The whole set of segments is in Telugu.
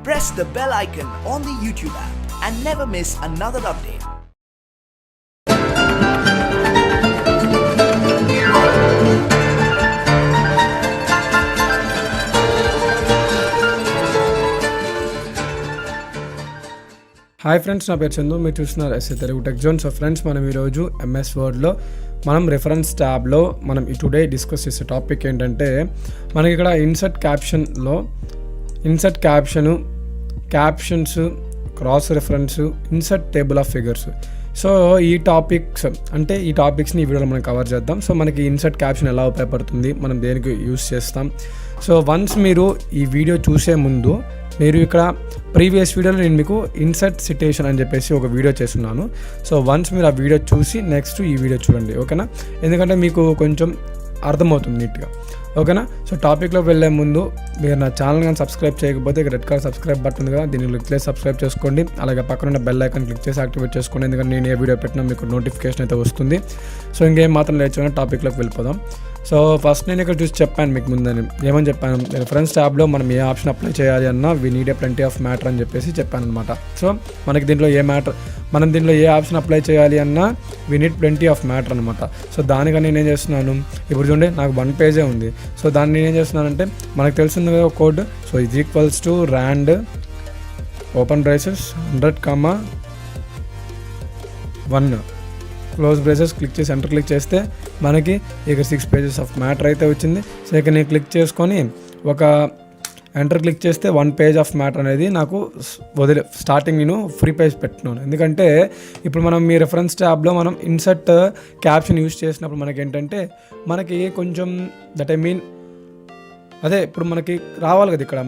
press the bell icon on the YouTube app and never miss another update. Hi friends, నా పేరు చందు. మీరు చూస్తున్నారు SA Telugu tech zone. So friends, మనం ఈరోజు ఎంఎస్ వర్డ్లో మనం రెఫరెన్స్ ట్యాబ్లో మనం టుడే డిస్కస్ చేసే టాపిక్ ఏంటంటే, మనకి ఇక్కడ ఇన్సర్ట్ క్యాప్షన్లో insert captions, cross reference, insert table of figures. So ఈ టాపిక్స్ని ఈ వీడియోలో మనం కవర్ చేద్దాం. సో మనకి ఇన్సర్ట్ క్యాప్షన్ ఎలా ఉపయోగపడుతుంది, మనం దేనికి యూస్ చేస్తాం. సో వన్స్ మీరు ఈ వీడియో చూసే ముందు మీరు ఇక్కడ ప్రీవియస్ వీడియోలో నేను మీకు ఇన్సర్ట్ సిటేషన్ అని చెప్పేసి ఒక వీడియో చేస్తున్నాను. సో వన్స్ మీరు ఆ వీడియో చూసి నెక్స్ట్ ఈ వీడియో చూడండి, ఓకేనా? ఎందుకంటే మీకు కొంచెం అర్థమవుతుంది నీట్గా, ఓకేనా? సో టాపిక్లో వెళ్ళే ముందు మీరు నా ఛానల్ కానీ సబ్స్క్రైబ్ చేయకపోతే ఇక్కడ రెడ్ కలర్ సబ్స్క్రైబ్ బటన్ ఉంది కదా, దీన్ని క్లిక్ చేసి సబ్స్క్రైబ్ చేసుకోండి. అలాగే పక్కన ఉన్న బెల్ ఐకాన్ క్లిక్ చేసి యాక్టివేట్ చేసుకోండి, ఎందుకంటే నేను ఏ వీడియో పెట్టినా మీకు నోటిఫికేషన్ అయితే వస్తుంది. సో ఇంకేం మాత్రం లేచిన టాపిక్లోకి వెళ్ళిపోదాం. సో ఫస్ట్ నేను ఇక్కడ చూసి చెప్పాను మీకు ముందని, ఏమని చెప్పాను, రిఫరెన్స్ ట్యాబ్లో మనం ఏ ఆప్షన్ అప్లై చేయాలి అన్నా we need a plenty of matter అని చెప్పేసి చెప్పాను అనమాట. సో మనకి దీంట్లో మనం దీంట్లో ఏ ఆప్షన్ అప్లై చేయాలి అన్నా we need plenty of matter అనమాట. సో దానికని నేనేం చేస్తున్నాను, ఇప్పుడు చూడండి నాకు 1 పేజే ఉంది. సో దాన్ని నేనేం చేస్తున్నానంటే, మనకు తెలిసింది కదా కోడ్. సో ఇది equals to rand open braces 100,1 close braces click చేసి ఎంటర్ క్లిక్ చేస్తే మనకి ఇక 6 పేజెస్ ఆఫ్ మ్యాటర్ అయితే వచ్చింది. సో ఇక నేను క్లిక్ చేసుకొని ఒక ఎంటర్ క్లిక్ చేస్తే 1 పేజ్ ఆఫ్ మ్యాటర్ అనేది నాకు స్టార్టింగ్ నేను ఫ్రీ పేజ్ పెట్టున్నాను. ఎందుకంటే ఇప్పుడు మనం మీ రెఫరెన్స్ ట్యాబ్లో మనం ఇన్సర్ట్ క్యాప్షన్ యూజ్ చేసినప్పుడు మనకి ఏంటంటే, మనకి కొంచెం అదే ఇప్పుడు మనకి రావాలి కదా ఇక్కడ,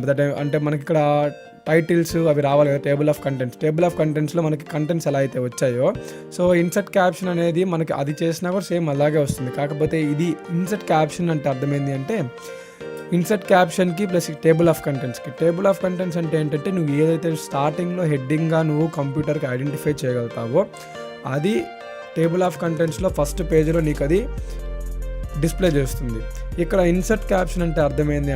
అంటే మనకి ఇక్కడ టైటిల్స్ అవి రావాలి కదా, టేబుల్ ఆఫ్ కంటెంట్స్లో మనకి కంటెంట్స్ ఎలా అయితే వచ్చాయో, సో ఇన్సర్ట్ క్యాప్షన్ అనేది మనకి అది చేసినా కూడా సేమ్ అలాగే వస్తుంది. కాకపోతే ఇది ఇన్సర్ట్ క్యాప్షన్ అంటే అర్థమైంది అంటే, ఇన్సర్ట్ క్యాప్షన్కి ప్లస్ టేబుల్ ఆఫ్ కంటెంట్స్ అంటే ఏంటంటే, నువ్వు ఏదైతే స్టార్టింగ్లో హెడ్డింగ్గా నువ్వు కంప్యూటర్కి ఐడెంటిఫై చేయగలుగుతావో అది టేబుల్ ఆఫ్ కంటెంట్స్లో ఫస్ట్ పేజ్లో నీకు అది డిస్ప్లే చేస్తుంది. ఇక్కడ ఇన్సర్ట్ క్యాప్షన్ అంటే అర్థమైంది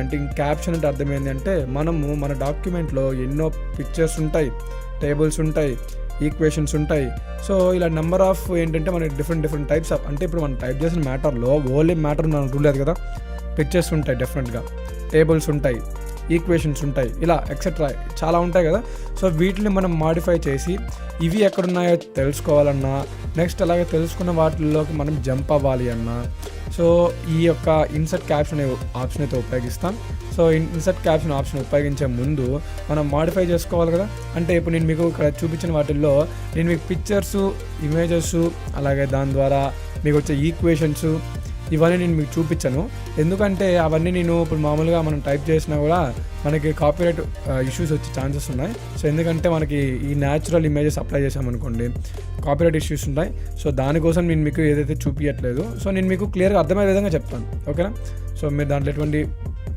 అంటే, మనము మన డాక్యుమెంట్లో ఎన్నో పిక్చర్స్ ఉంటాయి, టేబుల్స్ ఉంటాయి, ఈక్వేషన్స్ ఉంటాయి. సో ఇలా నెంబర్ ఆఫ్ ఏంటంటే మనకి డిఫరెంట్ టైప్స్ ఆఫ్, అంటే ఇప్పుడు మనం టైప్ చేసిన మ్యాటర్లో ఓన్లీ మ్యాటర్ మనకు రూల్ లేదు కదా, పిక్చర్స్ ఉంటాయి డిఫరెంట్గా, టేబుల్స్ ఉంటాయి, ఈక్వేషన్స్ ఉంటాయి, ఇలా ఎక్సెట్రా చాలా ఉంటాయి కదా. సో వీటిని మనం మాడిఫై చేసి ఇవి ఎక్కడున్నాయో తెలుసుకోవాలన్నా, నెక్స్ట్ అలాగే తెలుసుకున్న వాటిల్లోకి మనం జంప్ అవ్వాలి అన్నా, సో ఈ యొక్క ఇన్సర్ట్ క్యాప్షన్ ఆప్షన్ అయితే ఉపయోగిస్తాం. సో ఇన్సర్ట్ క్యాప్షన్ ఆప్షన్ ఉపయోగించే ముందు మనం మాడిఫై చేసుకోవాలి కదా. అంటే ఇప్పుడు నేను మీకు ఇక్కడ చూపించిన వాటిల్లో నేను మీకు పిక్చర్స్, ఇమేజెస్, అలాగే దాని ద్వారా మీకు వచ్చే ఈక్వేషన్స్ ఇవన్నీ నేను మీకు చూపించాను. ఎందుకంటే అవన్నీ నేను ఇప్పుడు మామూలుగా మనం టైప్ చేసినా కూడా మనకి కాపీరైట్ ఇష్యూస్ వచ్చే ఛాన్సెస్ ఉన్నాయి. సో ఎందుకంటే మనకి ఈ న్యాచురల్ ఇమేజెస్ అప్లై చేసామనుకోండి కాపీరైట్ ఇష్యూస్ ఉంటాయి. సో దానికోసం నేను మీకు ఏదైతే చూపించట్లేదు, సో నేను మీకు క్లియర్గా అర్థమయ్యే విధంగా చెప్తాను, ఓకేనా? సో మీరు దాంట్లో ఎటువంటి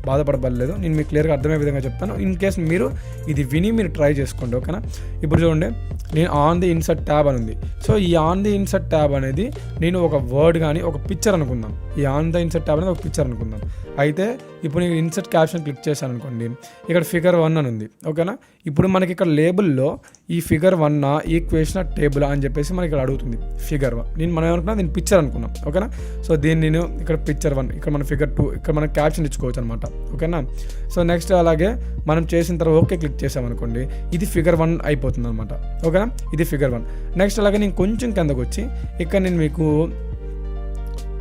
బాధపడలేదు, నేను మీకు క్లియర్గా అర్థమయ్యే విధంగా చెప్తాను. ఇన్ కేస్ మీరు ఇది విని మీరు ట్రై చేసుకోండి, ఓకేనా? ఇప్పుడు చూడండి, నేను ఆన్ ది ఇన్సర్ట్ ట్యాబ్ అని ఉంది. సో ఈ ఆన్ ది ఇన్సర్ట్ ట్యాబ్ అనేది నేను ఒక వర్డ్ కానీ ఒక పిక్చర్ అనుకుందాం. ఈ ఆన్ ద ఇన్సర్ట్ ట్యాబ్ అనేది ఒక పిక్చర్ అనుకుందాం. అయితే ఇప్పుడు నేను ఇన్సర్ట్ క్యాప్షన్ క్లిక్ చేశాను అనుకోండి, ఇక్కడ ఫిగర్ 1 అని ఉంది, ఓకేనా? ఇప్పుడు మనకి ఇక్కడ లేబుల్లో ఈ ఫిగర్ 1 ఈక్వేషన్ టేబుల్ అని చెప్పేసి మనకి ఇక్కడ అడుగుతుంది. ఫిగర్ 1 మనం ఏమనుకున్నాం, దీన్ని పిక్చర్ అనుకున్నాం, ఓకేనా? సో దీన్ని నేను ఇక్కడ పిక్చర్ 1, ఇక్కడ మన ఫిగర్ 2, ఇక్కడ మనం క్యాప్షన్ ఇచ్చుకోవచ్చు అనమాట, ఓకేనా? సో నెక్స్ట్ అలాగే మనం చేసిన తర్వాత ఓకే క్లిక్ చేసామనుకోండి, ఇది ఫిగర్ 1 అయిపోతుంది అనమాట, ఓకేనా? ఇది ఫిగర్ 1. నెక్స్ట్ అలాగే నేను కొంచెం కిందకు వచ్చి ఇక్కడ నేను మీకు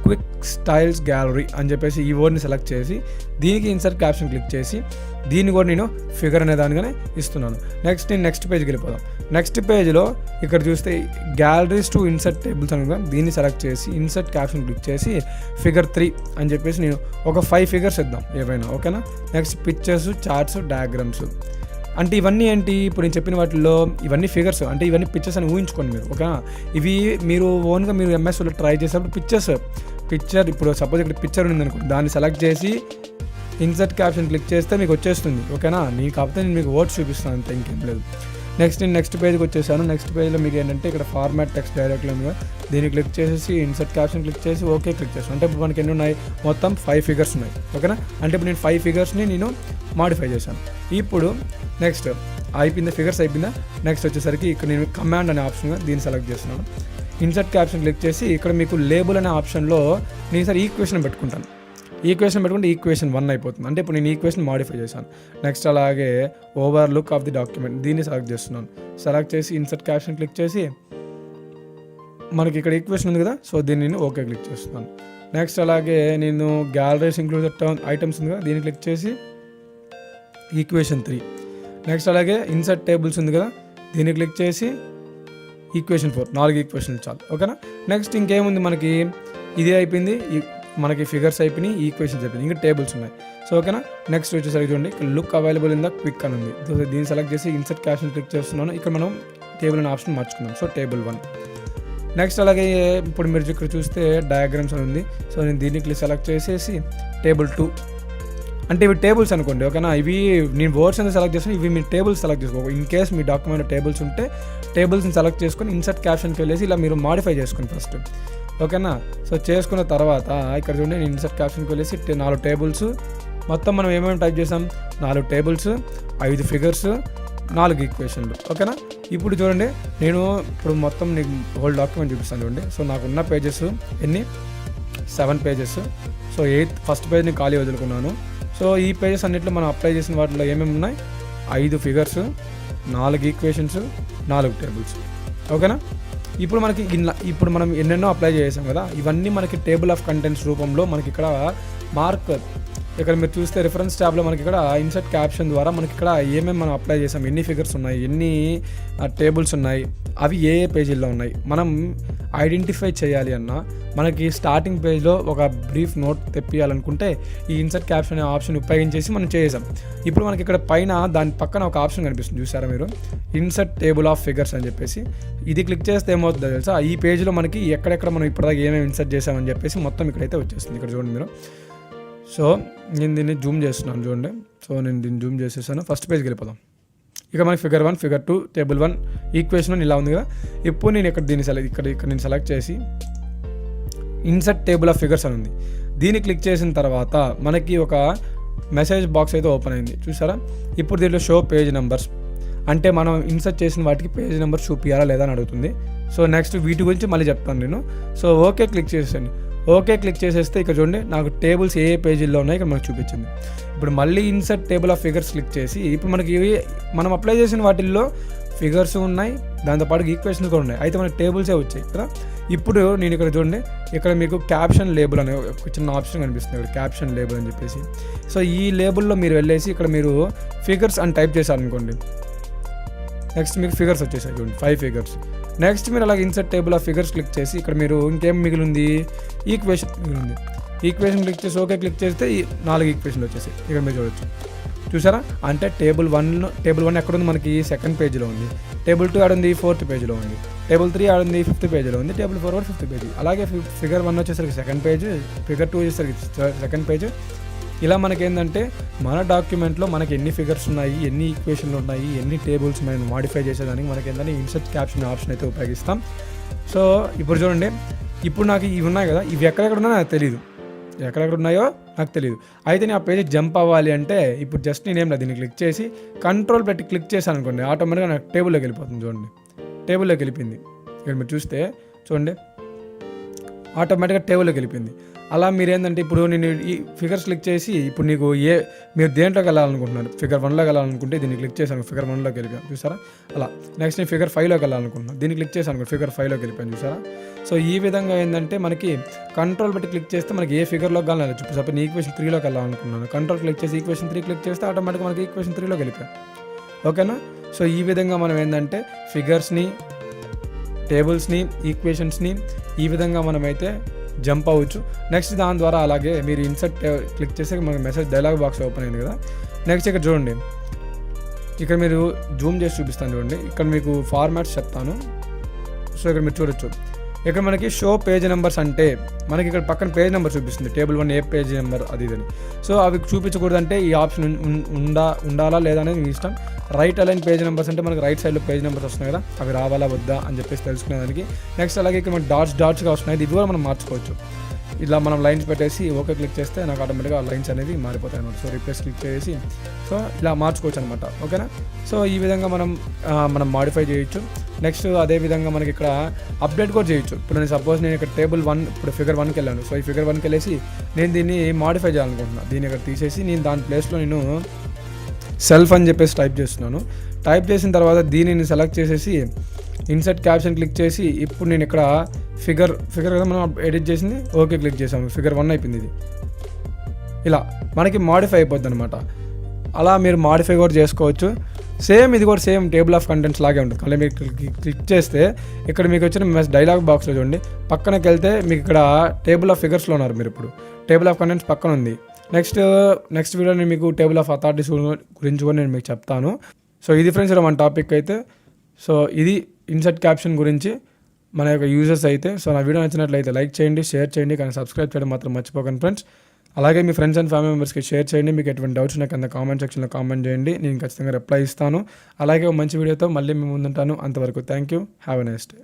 క్విక్ స్టైల్స్ గ్యాలరీ అని చెప్పేసి ఈ వర్డ్ని సెలెక్ట్ చేసి దీనికి ఇన్సర్ట్ క్యాప్షన్ క్లిక్ చేసి దీన్ని కూడా నేను ఫిగర్ అనే దానిగానే ఇస్తున్నాను. నెక్స్ట్ నేను నెక్స్ట్ పేజ్కి వెళ్ళిపోదాం. నెక్స్ట్ పేజ్లో ఇక్కడ చూస్తే గ్యాలరీస్ టు ఇన్సర్ట్ టేబుల్స్ అనుకుందాం, దీన్ని సెలెక్ట్ చేసి ఇన్సర్ట్ క్యాప్షన్ క్లిక్ చేసి ఫిగర్ 3 అని చెప్పేసి నేను ఒక 5 ఫిగర్స్ ఇద్దాం ఏవైనా, ఓకేనా? Next pictures, charts, diagrams. అంటే ఇవన్నీ ఏంటి, ఇప్పుడు నేను చెప్పిన వాటిల్లో ఇవన్నీ ఫిగర్స్, అంటే ఇవన్నీ పిక్చర్స్ అని ఊహించుకోండి మీరు, ఓకేనా? ఇవి మీరు ఓన్గా మీరు ఎంఎస్లో ట్రై చేసేటప్పుడు పిక్చర్ ఇప్పుడు సపోజ్ ఇక్కడ పిక్చర్ ఉంది అనుకోండి, దాన్ని సెలెక్ట్ చేసి ఇన్సర్ట్ క్యాప్షన్ క్లిక్ చేస్తే మీకు వచ్చేస్తుంది, ఓకేనా? కాకపోతే నేను మీకు వర్డ్స్ చూపిస్తాను అంతే, ఇంకేం లేదు. నేను నెక్స్ట్ పేజ్కి వచ్చేసాను. నెక్స్ట్ పేజ్లో మీకు ఏంటంటే ఇక్కడ ఫార్మాట్ టెక్స్ట్ డైరెక్ట్లో ఉంది, దీన్ని క్లిక్ చేసేసి ఇన్సర్ట్ క్యాప్షన్ క్లిక్ చేసి ఓకే క్లిక్ చేస్తాను. అంటే ఇప్పుడు మనకి ఎన్ని ఉన్నాయి, మొత్తం 5 ఫిగర్స్ ఉన్నాయి, ఓకేనా? అంటే ఇప్పుడు నేను 5 ఫిగర్స్ని నేను మాడిఫై చేశాను. ఇప్పుడు నెక్స్ట్ అయిపోయిందా, ఫిగర్స్ అయిపోయిందా, నెక్స్ట్ వచ్చేసరికి ఇక్కడ నేను కమాండ్ అనే ఆప్షన్గా దీన్ని సెలెక్ట్ చేస్తున్నాను. ఇన్సర్ట్ క్యాప్షన్ క్లిక్ చేసి ఇక్కడ మీకు లేబుల్ అనే ఆప్షన్లో నేను సరే ఈక్వేషన్ పెట్టుకుంటాను. ఈక్వేషన్ పెట్టుకుంటే ఈక్వేషన్ 1 అయిపోతుంది. అంటే ఇప్పుడు నేను ఈక్వేషన్ మాడిఫై చేశాను. నెక్స్ట్ అలాగే over look of the document దీన్ని సెలెక్ట్ చేస్తున్నాను. సెలెక్ట్ చేసి ఇన్సర్ట్ క్యాప్షన్ క్లిక్ చేసి మనకి ఇక్కడ ఈక్వేషన్ ఉంది కదా, సో దీన్ని నేను ఓకే క్లిక్ చేస్తున్నాను. నెక్స్ట్ అలాగే నేను గ్యాలరీస్ ఇంక్లూడ్ ఐటమ్స్ ఉంది కదా, దీన్ని క్లిక్ చేసి ఈక్వేషన్ 3. నెక్స్ట్ అలాగే ఇన్సర్ట్ టేబుల్స్ ఉంది కదా, దీన్ని క్లిక్ చేసి ఈక్వేషన్ 4. 4 ఈక్వేషన్లు చాలు. ఓకేనా. నెక్స్ట్ ఇంకేముంది మనకి, ఇదే అయిపోయింది, మనకి ఫిగర్స్ అయిపోయినాయి, ఈక్వేషన్స్ అయిపోయింది, ఇంకా టేబుల్స్ ఉన్నాయి. సో ఓకేనా. నెక్స్ట్ వచ్చేసరికి చూడండి ఇక్కడ look available in the quick అని ఉంది. దీన్ని సెలెక్ట్ చేసి ఇన్సర్ట్ క్యాప్షన్ క్లిక్ చేస్తున్నాను. ఇక్కడ మనం టేబుల్ అనే ఆప్షన్ మార్చుకున్నాం. So table 1. నెక్స్ట్ అలాగే ఇప్పుడు మీరు ఇక్కడ చూస్తే డయాగ్రామ్స్ అని ఉంది. సో నేను దీన్ని సెలెక్ట్ చేసేసి టేబుల్ 2. అంటే ఇవి టేబుల్స్ అనుకోండి. ఓకేనా. ఇవి నేను వర్డ్స్ అనేది సెలెక్ట్ చేస్తాను, ఇవి మీ టేబుల్స్ సెలెక్ట్ చేసుకో. In case me document tables ఉంటే టేబుల్స్ని సెలెక్ట్ చేసుకొని ఇన్సర్ట్ క్యాప్షన్కి వెళ్ళేసి ఇలా మీరు మాడిఫై చేసుకోండి ఫస్ట్. ఓకేనా. సో చేసుకున్న తర్వాత ఇక్కడ చూడండి నేను ఇన్సర్ట్ క్యాప్షన్కి వెళ్ళేసి 4 టేబుల్స్, మొత్తం మనం ఏమేమి టైప్ చేసాం, 4 టేబుల్స్, 5 ఫిగర్స్, 4 ఈక్వేషన్లు. ఓకేనా. ఇప్పుడు చూడండి నేను ఇప్పుడు మొత్తం నీకు హోల్ డాక్యుమెంట్ చూపిస్తాను చూడండి. సో నాకున్న పేజెస్ ఎన్ని, 7 పేజెస్. సో ఫస్ట్ పేజ్ నేను ఖాళీ వదులుకున్నాను. సో ఈ పేజెస్ అన్నింటిలో మనం అప్లై చేసిన వాటిలో ఏమేమి ఉన్నాయి, 5 ఫిగర్స్, 4 ఈక్వేషన్స్, 4 టేబుల్స్. ఓకేనా. ఇప్పుడు మనం ఎన్నెన్నో అప్లై చేసాం కదా, ఇవన్నీ మనకి టేబుల్ ఆఫ్ కంటెంట్స్ రూపంలో మనకి ఇక్కడ మార్కర్, ఇక్కడ మీరు చూస్తే రిఫరెన్స్ ట్యాబ్లో మనకి ఇక్కడ ఇన్సర్ట్ క్యాప్షన్ ద్వారా మనకి ఇక్కడ ఏమేమి మనం అప్లై చేసాం, ఎన్ని ఫిగర్స్ ఉన్నాయి, ఎన్ని టేబుల్స్ ఉన్నాయి, అవి ఏ పేజీల్లో ఉన్నాయి మనం ఐడెంటిఫై చేయాలి అన్నా, మనకి స్టార్టింగ్ పేజ్లో ఒక బ్రీఫ్ నోట్ తెప్పియాలనుకుంటే ఈ ఇన్సర్ట్ క్యాప్షన్ అనే ఆప్షన్ ఉపయోగించేసి మనం చేసాం. ఇప్పుడు మనకి ఇక్కడ పైన దాని పక్కన ఒక ఆప్షన్ కనిపిస్తుంది చూసారా మీరు, ఇన్సర్ట్ టేబుల్ ఆఫ్ ఫిగర్స్ అని చెప్పేసి. ఇది క్లిక్ చేస్తే ఏమవుతుందో తెలుసా, ఈ పేజ్లో మనకి ఎక్కడెక్కడ మనం ఇప్పటిదాకా ఏమేమి ఇన్సర్ట్ చేసామని చెప్పేసి మొత్తం ఇక్కడైతే వచ్చేస్తుంది. ఇక్కడ చూడండి మీరు. సో నేను దీన్ని జూమ్ చేస్తున్నాను చూడండి. సో నేను దీన్ని జూమ్ చేసేసాను. ఫస్ట్ పేజ్కి వెళ్ళిపోదాం. ఇక మనకి ఫిగర్ 1, ఫిగర్ 2, టేబుల్ 1, ఈక్వేషన్ ఇలా ఉంది కదా. ఇప్పుడు నేను ఇక్కడ నేను సెలెక్ట్ చేసి ఇన్సర్ట్ టేబుల్ ఆఫ్ ఫిగర్స్ అని ఉంది. దీన్ని క్లిక్ చేసిన తర్వాత మనకి ఒక మెసేజ్ బాక్స్ అయితే ఓపెన్ అయింది చూసారా. ఇప్పుడు దీంట్లో షో పేజ్ నెంబర్స్, అంటే మనం ఇన్సర్ట్ చేసిన వాటికి పేజ్ నెంబర్ చూపియాలా లేదా అని అడుగుతుంది. సో నెక్స్ట్ వీటి గురించి మళ్ళీ చెప్తాను నేను. సో ఓకే క్లిక్ చేసేయండి. ఓకే క్లిక్ చేసేస్తే ఇక్కడ చూడండి నాకు టేబుల్స్ ఏ పేజీల్లో ఉన్నాయి ఇక్కడ మనకు చూపించింది. ఇప్పుడు మళ్ళీ insert table of figures click చేసి ఇప్పుడు మనకి మనం అప్లై చేసిన వాటిల్లో ఫిగర్స్ ఉన్నాయి, దాంతోపాటు ఈక్వేషన్స్ కూడా ఉన్నాయి, అయితే మనకి టేబుల్సే వచ్చాయి కదా. ఇప్పుడు నేను ఇక్కడ చూడండి, ఇక్కడ మీకు క్యాప్షన్ లేబుల్ అనే ఒక చిన్న ఆప్షన్ కనిపిస్తుంది ఇక్కడ, క్యాప్షన్ లేబుల్ అని చెప్పేసి. సో ఈ లేబుల్లో మీరు వెళ్ళేసి ఇక్కడ మీరు ఫిగర్స్ అని టైప్ చేశారనుకోండి, నెక్స్ట్ మీకు ఫిగర్స్ వచ్చేసాయి చూడండి, 5 ఫిగర్స్. నెక్స్ట్ మీరు అలాగే insert table of figures click చేసి ఇక్కడ మీరు ఇంకేం మిగిలింది, ఈక్వేషన్ మిగిలింది. ఈక్వేషన్ క్లిక్ చేసి ఓకే క్లిక్ చేస్తే 4 ఈక్వేషన్లు వచ్చేసాయి ఇక్కడ మీరు చూడొచ్చు చూసారా. అంటే టేబుల్ 1 ఎక్కడ ఉంది, మనకి 2nd పేజీలో ఉంది. టేబుల్ 2 ఆడుంది 4th పేజీలో ఉంది. టేబుల్ 3 ఆడుంది 5th పేజీలో ఉంది. టేబుల్ 4 కూడా 5th పేజీ. అలాగే ఫిగర్ 1 వచ్చేసరికి 2nd పేజ్, ఫిగర్ 2 వచ్చేసరికి 2nd పేజ్. ఇలా మనకి ఏంటంటే మన డాక్యుమెంట్లో మనకి ఎన్ని ఫిగర్స్ ఉన్నాయి, ఎన్ని ఈక్వేషన్లు ఉన్నాయి, ఎన్ని టేబుల్స్ మనం మాడిఫై చేసేదానికి మనకి ఏంటంటే ఇన్సర్ట్ క్యాప్షన్ ఆప్షన్ అయితే ఉపయోగిస్తాం. సో ఇప్పుడు చూడండి, ఇప్పుడు నాకు ఇవి ఉన్నాయి కదా, ఇవి ఎక్కడెక్కడ ఉన్నాయో నాకు తెలియదు, ఎక్కడెక్కడ ఉన్నాయో నాకు తెలియదు. అయితే నేను ఆ పేజ్ జంప్ అవ్వాలి అంటే ఇప్పుడు జస్ట్ నేనేం లేదు, దీన్ని క్లిక్ చేసి కంట్రోల్ పెట్టి క్లిక్ చేశాను అనుకోండి, ఆటోమేటిక్గా నాకు టేబుల్లోకి వెళ్ళిపోతుంది. చూడండి టేబుల్లోకి వెళ్ళిపోయింది. ఇక్కడ మీరు చూస్తే చూడండి ఆటోమేటిక్గా టేబుల్లోకి వెళ్ళిపోయింది. అలా మీరు ఏంటంటే ఇప్పుడు నేను ఈ ఫిగర్స్ క్లిక్ చేసి ఇప్పుడు నీకు మీరు దేంట్లోకి వెళ్ళాలనుకుంటున్నారు, ఫిగర్ 1లోకి వెళ్ళాలనుకుంటే దీన్ని క్లిక్ చేశాను, ఫిగర్ 1లోకి వెళ్ళిపోయాను చూసారా. అలా నెక్స్ట్ నేను ఫిగర్ 5లోకి వెళ్ళాలనుకుంటున్నాను, దీన్ని క్లిక్ చేశాను, ఫిగర్ 5లోకి వెళ్ళిపోయాను చూసారా. సో ఈ విధంగా ఏంటంటే మనకి కంట్రోల్ పెట్టి క్లిక్ చేస్తే మనకి ఏ ఫిగర్లోకి వెళ్ళాలి, సపోజ్ ఈక్వేషన్ 3లోకి వెళ్ళాలనుకున్నాను, కంట్రోల్ క్లిక్ చేసి ఈక్వేషన్ 3 క్లిక్ చేస్తే ఆటోమేటిక్గా మనకి ఈక్వేషన్ 3లోకి వెళ్ళిపోయాం. ఓకేనా. సో ఈ విధంగా మనం ఏంటంటే ఫిగర్స్ని, టేబుల్స్ని, ఈక్వేషన్స్ని ఈ విధంగా మనమైతే జంప్ అవ్వచ్చు. నెక్స్ట్ దాని ద్వారా అలాగే మీరు ఇన్సర్ట్ క్లిక్ చేస్తే మనకి మెసేజ్ డైలాగ్ బాక్స్ ఓపెన్ అయింది కదా. నెక్స్ట్ ఇక్కడ చూడండి, ఇక్కడ మీరు జూమ్ చేసి చూపిస్తాను చూడండి, ఇక్కడ మీకు ఫార్మాట్స్ చెప్తాను. సో ఇక్కడ మీరు చూడొచ్చు, ఇక్కడ మనకి షో పేజ్ నెంబర్స్ అంటే మనకి ఇక్కడ పక్కన పేజ్ నెంబర్ చూపిస్తుంది, టేబుల్ 1 ఏ పేజ్ నెంబర్ అది ఇదని. సో అవి చూపించకూడదంటే ఈ ఆప్షన్ ఉండాలా లేదా అనేది మీ ఇష్టం. రైట్ అలైన్ పేజ్ నెంబర్స్ అంటే మనకి రైట్ సైడ్లో పేజ్ నెంబర్స్ వస్తున్నాయి కదా, అవి రావాలా వద్దా అని చెప్పేసి తెలుసుకునేదానికి. నెక్స్ట్ అలాగే ఇక్కడ మనకి డాట్స్గా వస్తున్నాయి, ఇది కూడా మనం మార్చుకోవచ్చు. ఇలా మనం లైన్స్ పెట్టేసి ఓకే క్లిక్ చేస్తే నాకు ఆటోమేటిక్గా ఆ లైన్స్ అనేది మారిపోతాయి అనమాట. సో రీప్లేస్ క్లిక్ చేసి సో ఇలా మార్చుకోవచ్చు అనమాట. ఓకేనా. సో ఈ విధంగా మనం మాడిఫై చేయొచ్చు. నెక్స్ట్ అదేవిధంగా మనకి ఇక్కడ అప్డేట్ కూడా చేయొచ్చు. ఇప్పుడు నేను సపోజ్ నేను ఇక్కడ టేబుల్ 1 ఇప్పుడు ఫిగర్ 1కి వెళ్ళాను. సో ఈ ఫిగర్ 1కి వెళ్ళేసి నేను దీన్ని మాడిఫై చేయాలనుకుంటున్నాను. దీన్ని ఇక్కడ తీసేసి నేను దాని ప్లేస్లో నేను సెల్ఫ్ అని చెప్పేసి టైప్ చేస్తున్నాను. టైప్ చేసిన తర్వాత దీనిని సెలెక్ట్ చేసేసి ఇన్సర్ట్ క్యాప్షన్ క్లిక్ చేసి ఇప్పుడు నేను ఇక్కడ ఫిగర్ కదా మనం ఎడిట్ చేసింది ఓకే క్లిక్ చేసాము. ఫిగర్ 1 అయిపోయింది ఇది. ఇలా మనకి మాడిఫై అయిపోద్ది అనమాట. అలా మీరు మాడిఫై కూడా చేసుకోవచ్చు. ఇది కూడా సేమ్ టేబుల్ ఆఫ్ కంటెంట్స్ లాగే ఉంటుంది. మళ్ళీ మీరు క్లిక్ చేస్తే ఇక్కడ మీకు వచ్చిన డైలాగ్ బాక్స్లో చూడండి, పక్కనకి వెళ్తే మీకు ఇక్కడ టేబుల్ ఆఫ్ ఫిగర్స్లో ఉన్నారు మీరు. ఇప్పుడు టేబుల్ ఆఫ్ కంటెంట్స్ పక్కన ఉంది. నెక్స్ట్ వీడియో నేను మీకు టేబుల్ ఆఫ్ అథారిటీస్ గురించి కూడా నేను మీకు చెప్తాను. సో ఇది ఫ్రెండ్స్ మన టాపిక్ అయితే. సో ఇది ఇన్సర్ట్ క్యాప్షన్ గురించి మన యొక్క యూజర్స్ అయితే. సో నా వీడియో నచ్చినట్లయితే లైక్ చేయండి, షేర్ చేయండి, కానీ సబ్స్క్రైబ్ చేయడం మాత్రం మర్చిపోకండి ఫ్రెండ్స్. అలాగే మీ ఫ్రెండ్స్ అండ్ ఫ్యామిలీ మెంబర్స్కి షేర్ చేయండి. మీకు ఎటువంటి డౌట్స్ నాకు కింద కామెంట్ సెక్షన్లో కామెంట్ చేయండి, నేను ఖచ్చితంగా రిప్లై ఇస్తాను. అలాగే మంచి వీడియోతో మళ్ళీ మీ ముందుంటాను. అంతవరకు thank you. Have a nice day.